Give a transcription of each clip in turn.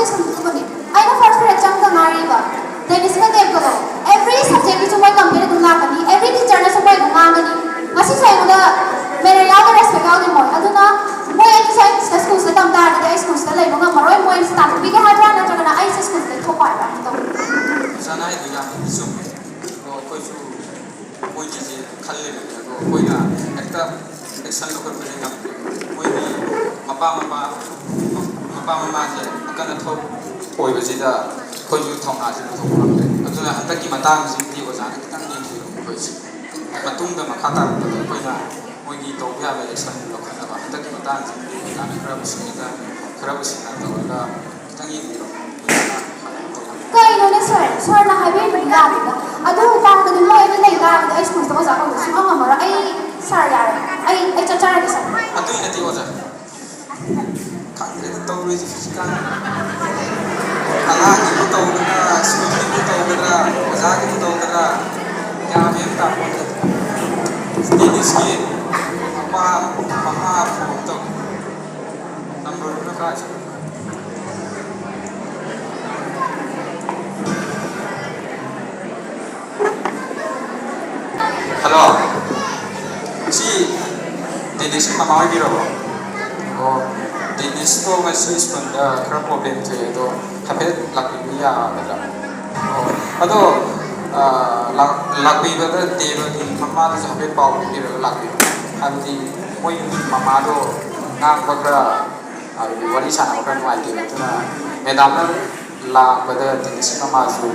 session dugani aina first period chang da ngari ba Dennis ka dem ko every subject is my compare dum la kani every teacher na so mai dum ngani ngasi sai ko da mere yaw da respect yaw ni mo aduna mo exercise sa school sa tam da da school sa lai nga maroi mo start bi ga hadra na chana ai sa school da thopa ra to sana ai ya su no ko su ko ji khalle ko ko na ekta action lo ko ni ngam ko ni mapa mama je akana tho oi ba ji da ko ju thong na ji thong na de aduna hatta ki matang ji ti ko jana kitang ni ko ji matung da makha ta ko na mo gi to ya ba action lo khana ba hatta ki matang ji ka na kra bu si da kra bu si na to da kitang ni kai no ne sir na habi ba ya ba adu ta da ni mo ai nei da ai school to za ko su ma ma ra ai sir ya ai cha cha ra sir adu ina ti oja khang de to ru ji physical kala ki to na school ki to na oja ki to na ya me ta ko studies ki apa to number na ka hello si Dennis mama ai biro oh Dennis to ma Swiss banda kra problem the do habet lakbi ya bada oh ado lakbi bada deba di mama do habet pau biro lakbi abdi moi mama do ngang bakra wali sana bakra mai de tuna madam la bada Dennis mama su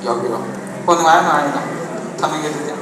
yo biro kon ngai na thamenge de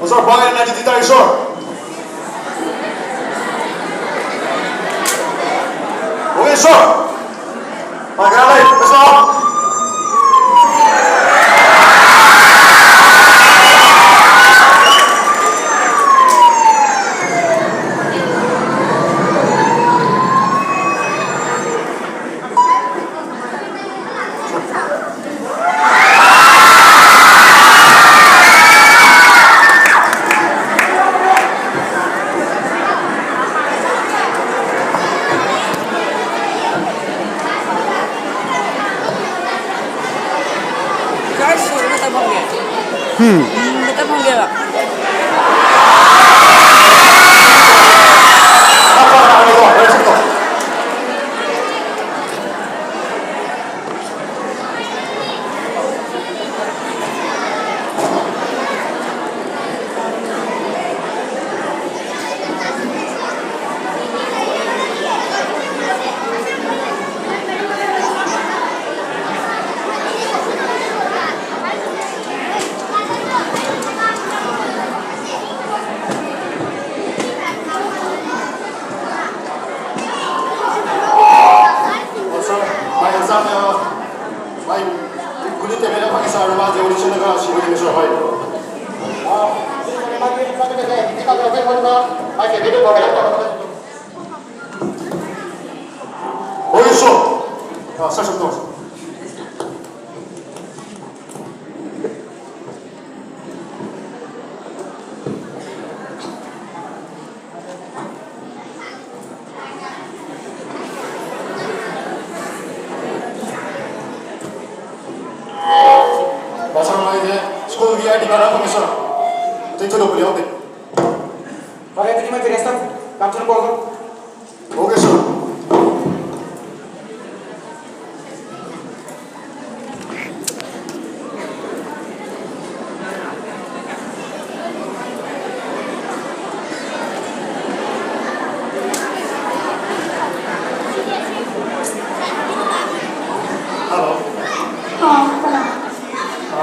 Besar bayan na dito tayo, sir. Okay, sir. Pag-alay, besar. Kita panggil Pak. School dia di mana profesor? Tentu dah beliau deh. Bagai terima cerita, kamu cuba kau. Oke sir.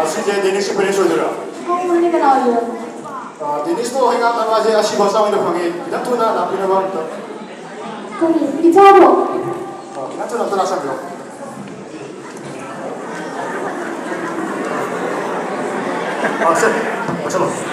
Sejak Dennis sebenarnya saudara. Oh, mana kenal dia? Dennis tu hingga nama je asyik bahasa Indo panggil. Kita tu nak napi nama kita. Kami bicara. Kita tu nak terasa belum? Sir, macam mana?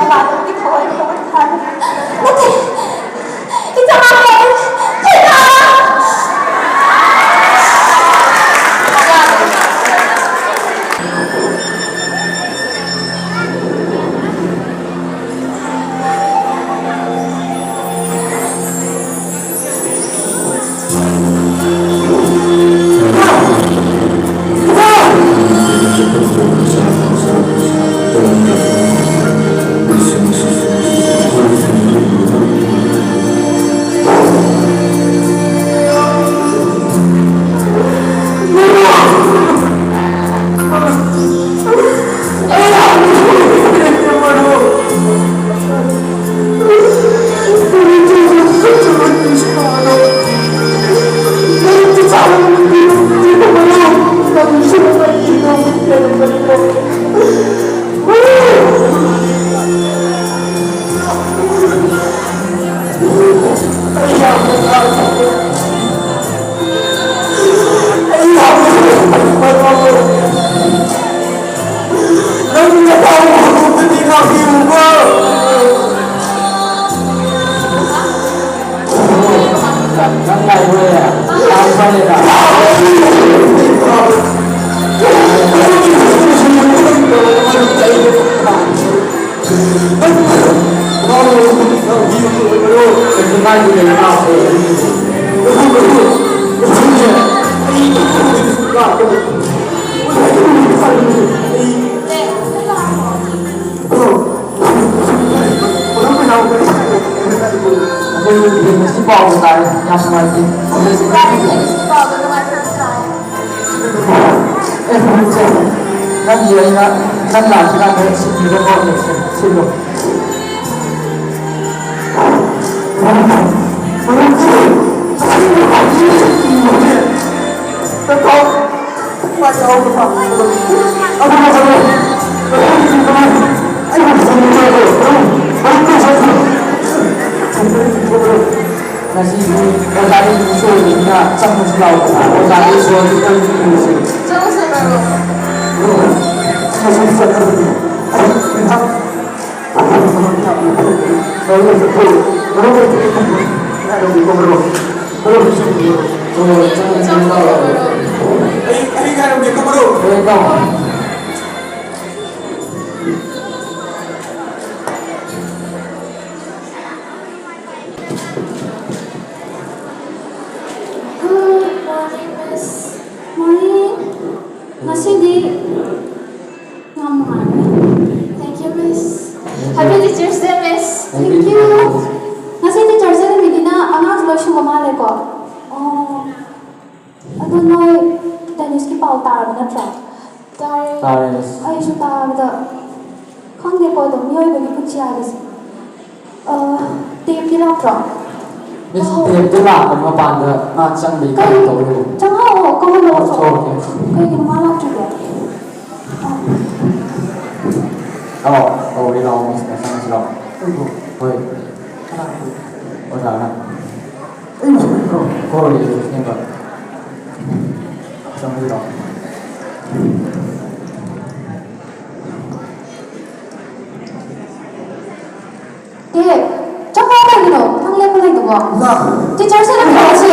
ꯃꯃꯥꯟꯅꯕꯒꯤ ꯊꯋꯥꯏ ꯊꯋꯥꯏ ꯊꯥꯔꯦ ꯅꯠꯇꯦ 이상하게 제가 나. teacher saya nak kasi.